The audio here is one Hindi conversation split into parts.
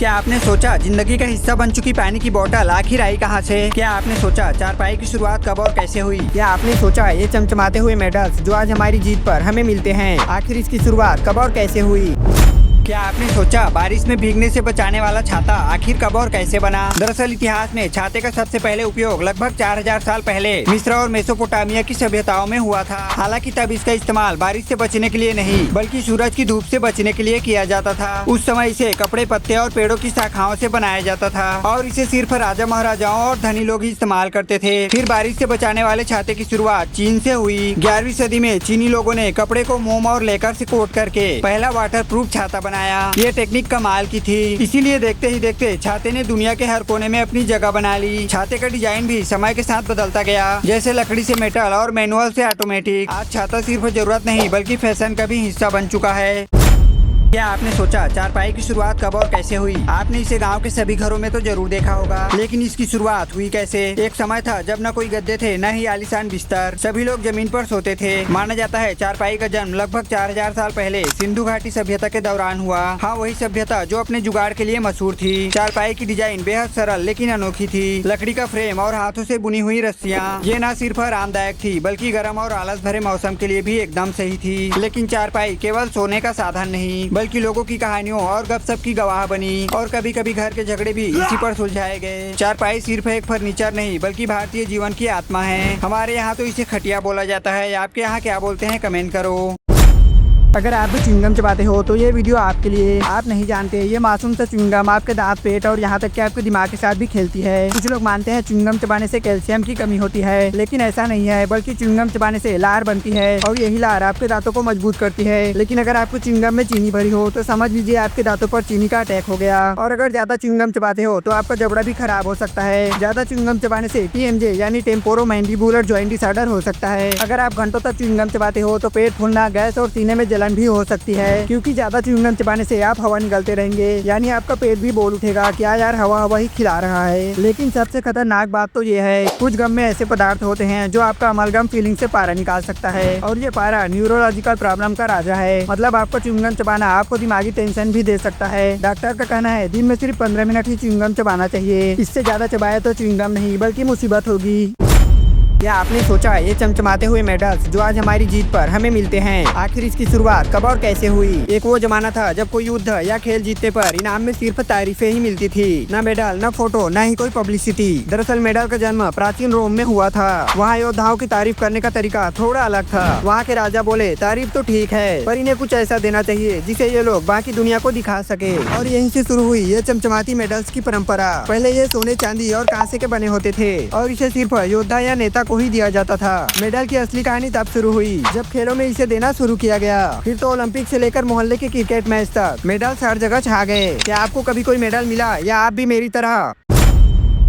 क्या आपने सोचा जिंदगी का हिस्सा बन चुकी पानी की बोतल आखिर आई कहाँ से? क्या आपने सोचा चारपाई की शुरुआत कब और कैसे हुई? क्या आपने सोचा ये चमचमाते हुए मेडल्स जो आज हमारी जीत पर हमें मिलते हैं आखिर इसकी शुरुआत कब और कैसे हुई? क्या आपने सोचा बारिश में भीगने से बचाने वाला छाता आखिर कब और कैसे बना? दरअसल इतिहास में छाते का सबसे पहले उपयोग लगभग 4000 साल पहले मिस्र और मेसोपोटामिया की सभ्यताओं में हुआ था। हालांकि तब इसका इस्तेमाल बारिश से बचने के लिए नहीं बल्कि सूरज की धूप से बचने के लिए किया जाता था। उस समय इसे कपड़े, पत्ते और पेड़ों की शाखाओं से बनाया जाता था और इसे सिर्फ राजा महाराजाओं और धनी लोग ही इस्तेमाल करते थे। फिर बारिश से बचाने वाले छाते की शुरुआत चीन से हुई। 11वीं सदी में चीनी लोगों ने कपड़े को मोम और लेकर से कोट करके पहला वाटर प्रूफ छाता बनाया। ये टेक्निक कमाल की थी, इसीलिए देखते ही देखते छाते ने दुनिया के हर कोने में अपनी जगह बना ली। छाते का डिजाइन भी समय के साथ बदलता गया, जैसे लकड़ी से मेटल और मैनुअल से ऑटोमेटिक। आज छाता सिर्फ जरूरत नहीं बल्कि फैशन का भी हिस्सा बन चुका है। क्या आपने सोचा चारपाई की शुरुआत कब और कैसे हुई? आपने इसे गांव के सभी घरों में तो जरूर देखा होगा, लेकिन इसकी शुरुआत हुई कैसे? एक समय था जब न कोई गद्दे थे न ही आलीशान बिस्तर, सभी लोग जमीन पर सोते थे। माना जाता है चारपाई का जन्म लगभग 4000 साल पहले सिंधु घाटी सभ्यता के दौरान हुआ। हाँ, वही सभ्यता जो अपने जुगाड़ के लिए मशहूर थी। चारपाई की डिजाइन बेहद सरल लेकिन अनोखी थी। लकड़ी का फ्रेम और हाथों से बुनी हुई रस्सियाँ, ये न सिर्फ आरामदायक थी बल्कि गर्म और आलस भरे मौसम के लिए भी एकदम सही थी। लेकिन चारपाई केवल सोने का साधन नहीं बल्कि लोगों की कहानियों और गपशप की गवाह बनी और कभी कभी घर के झगड़े भी इसी पर सुलझाए गए। चारपाई सिर्फ एक फर्नीचर नहीं बल्कि भारतीय जीवन की आत्मा है। हमारे यहाँ तो इसे खटिया बोला जाता है, आपके यहाँ क्या बोलते हैं कमेंट करो। अगर आप भी च्युइंगम चबाते हो तो ये वीडियो आपके लिए। आप नहीं जानते ये मासूम सा च्युइंगम आपके दांत, पेट और यहाँ तक कि आपके दिमाग के साथ भी खेलती है। कुछ लोग मानते हैं च्युइंगम चबाने से कैल्शियम की कमी होती है, लेकिन ऐसा नहीं है बल्कि च्युइंगम चबाने से लार बनती है और यही लार आपके दांतों को मजबूत करती है। लेकिन अगर आपको च्युइंगम में चीनी भरी हो तो समझ लीजिए आपके दांतों पर चीनी का अटैक हो गया। और अगर ज्यादा च्युइंगम चबाते हो तो आपका जबड़ा भी खराब हो सकता है। ज्यादा च्युइंगम चबाने से TMJ यानी टेम्पोरोमैंडिबुलर जॉइंट डिसऑर्डर हो सकता है। अगर आप घंटों तक च्युइंगम चबाते हो तो पेट फूलना, गैस और सीने में जलन भी हो सकती है, क्योंकि ज्यादा च्युइंगम चबाने से आप हवा निगलते रहेंगे, यानी आपका पेट भी बोल उठेगा क्या यार हवा हवा ही खिला रहा है। लेकिन सबसे खतरनाक बात तो ये है कुछ गम में ऐसे पदार्थ होते हैं जो आपका अमलगम फीलिंग से पारा निकाल सकता है और ये पारा न्यूरोलॉजिकल प्रॉब्लम का राजा है। मतलब आपका च्युइंगम चबाना आपको दिमागी टेंशन भी दे सकता है। डॉक्टर का कहना है दिन में सिर्फ 15 मिनट ही च्युइंगम चबाना चाहिए, इससे ज्यादा चबाया तो च्युइंगम नहीं बल्कि मुसीबत होगी। क्या आपने सोचा ये चमचमाते हुए मेडल्स जो आज हमारी जीत पर हमें मिलते हैं आखिर इसकी शुरुआत कब और कैसे हुई? एक वो जमाना था जब कोई युद्ध या खेल जीतने पर इनाम में सिर्फ तारीफें ही मिलती थी, न मेडल, न फोटो, न ही कोई पब्लिसिटी। दरअसल मेडल का जन्म प्राचीन रोम में हुआ था। वहाँ योद्धाओं की तारीफ करने का तरीका थोड़ा अलग था। वहाँ के राजा बोले तारीफ तो ठीक है पर इन्हें कुछ ऐसा देना चाहिए जिसे ये लोग बाकी दुनिया को दिखा सके। और यहीं से शुरू हुई ये चमचमाती मेडल्स की परंपरा। पहले ये सोने, चांदी और कांसे के बने होते थे और इसे सिर्फ योद्धा या नेता को ही दिया जाता था। मेडल की असली कहानी तब शुरू हुई जब खेलों में इसे देना शुरू किया गया। फिर तो ओलंपिक से लेकर मोहल्ले के क्रिकेट मैच तक मेडल्स हर जगह छा गए। क्या आपको कभी कोई मेडल मिला या आप भी मेरी तरह?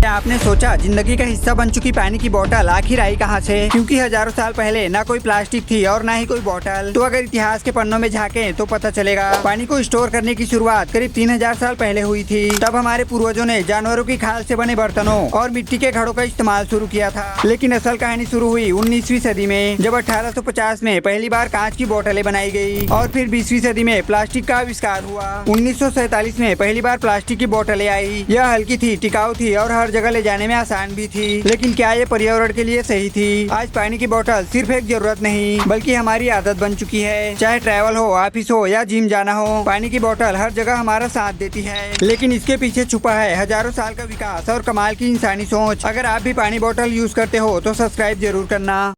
क्या आपने सोचा जिंदगी का हिस्सा बन चुकी पानी की बोतल आखिर आई कहाँ से? क्योंकि हजारों साल पहले ना कोई प्लास्टिक थी और ना ही कोई बोतल। तो अगर इतिहास के पन्नों में झांकें तो पता चलेगा पानी को स्टोर करने की शुरुआत करीब 3000 साल पहले हुई थी। तब हमारे पूर्वजों ने जानवरों की खाल से बने बर्तनों और मिट्टी के घड़ों का इस्तेमाल शुरू किया था। लेकिन असल कहानी शुरू हुई 19वीं सदी में जब 1850 में पहली बार कांच की बोतलें बनाई गयी और फिर 20वीं सदी में प्लास्टिक का आविष्कार हुआ। 1947 में पहली बार प्लास्टिक की बोतलें आई। यह हल्की थी, टिकाऊ थी और हर जगह ले जाने में आसान भी थी। लेकिन क्या ये पर्यावरण के लिए सही थी? आज पानी की बोतल सिर्फ एक जरूरत नहीं बल्कि हमारी आदत बन चुकी है। चाहे ट्रैवल हो, ऑफिस हो या जिम जाना हो, पानी की बोतल हर जगह हमारा साथ देती है। लेकिन इसके पीछे छुपा है हजारों साल का विकास और कमाल की इंसानी सोच। अगर आप भी पानी बोतल यूज करते हो तो सब्सक्राइब जरूर करना।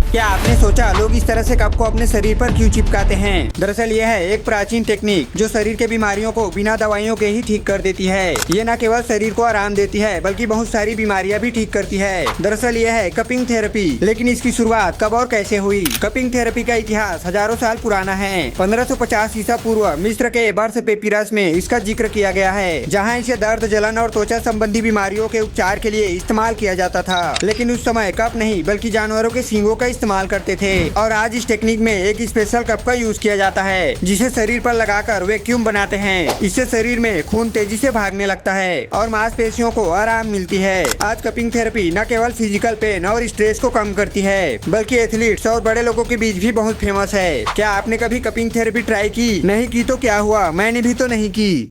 क्या आपने सोचा लोग इस तरह से कप को अपने शरीर पर क्यों चिपकाते हैं? दरअसल यह है एक प्राचीन टेक्निक जो शरीर के बीमारियों को बिना दवाइयों के ही ठीक कर देती है। ये न केवल शरीर को आराम देती है बल्कि बहुत सारी बीमारियां भी ठीक करती है। दरअसल यह है कपिंग थेरेपी। लेकिन इसकी शुरुआत कब और कैसे हुई? कपिंग थेरेपी का इतिहास हजारों साल पुराना है। 1550 ईसा पूर्व मिस्र के बर्स पेपिरस में इसका जिक्र किया गया है, जहाँ इसे दर्द, जलन और त्वचा संबंधी बीमारियों के उपचार के लिए इस्तेमाल किया जाता था। लेकिन उस समय कप नहीं बल्कि जानवरों के सींगों का इस्तेमाल करते थे। और आज इस टेक्निक में एक स्पेशल कप का यूज किया जाता है जिसे शरीर पर लगाकर वैक्यूम बनाते हैं। इससे शरीर में खून तेजी से भागने लगता है और मांसपेशियों को आराम मिलती है। आज कपिंग थेरेपी न केवल फिजिकल पेन और स्ट्रेस को कम करती है बल्कि एथलीट्स और बड़े लोगों के बीच भी बहुत फेमस है। क्या आपने कभी कपिंग थेरेपी ट्राई की? नहीं की तो क्या हुआ, मैंने भी तो नहीं की।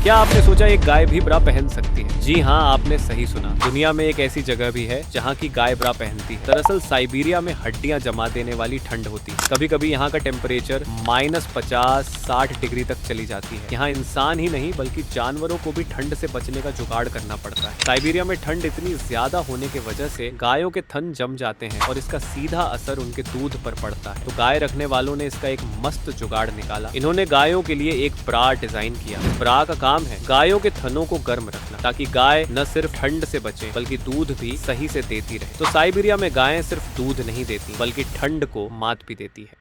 क्या आपने सोचा एक गाय भी ब्रा पहन सकती है? जी हाँ, आपने सही सुना। दुनिया में एक ऐसी जगह भी है जहाँ की गाय ब्रा पहनती है। दरअसल साइबेरिया में हड्डियां जमा देने वाली ठंड होती है। कभी कभी यहाँ का टेम्परेचर -50-60 डिग्री तक चली जाती है। यहाँ इंसान ही नहीं बल्कि जानवरों को भी ठंड से बचने का जुगाड़ करना पड़ता है। साइबेरिया में ठंड इतनी ज्यादा होने की वजह से गायों के थन जम जाते हैं और इसका सीधा असर उनके दूध पर पड़ता है। तो गाय रखने वालों ने इसका एक मस्त जुगाड़ निकाला। इन्होंने गायों के लिए एक ब्रा डिजाइन किया। ब्रा का काम है गायों के थनों को गर्म रखना, ताकि गाय न सिर्फ ठंड से बचे बल्कि दूध भी सही से देती रहे। तो साइबेरिया में गायें सिर्फ दूध नहीं देती बल्कि ठंड को मात भी देती है।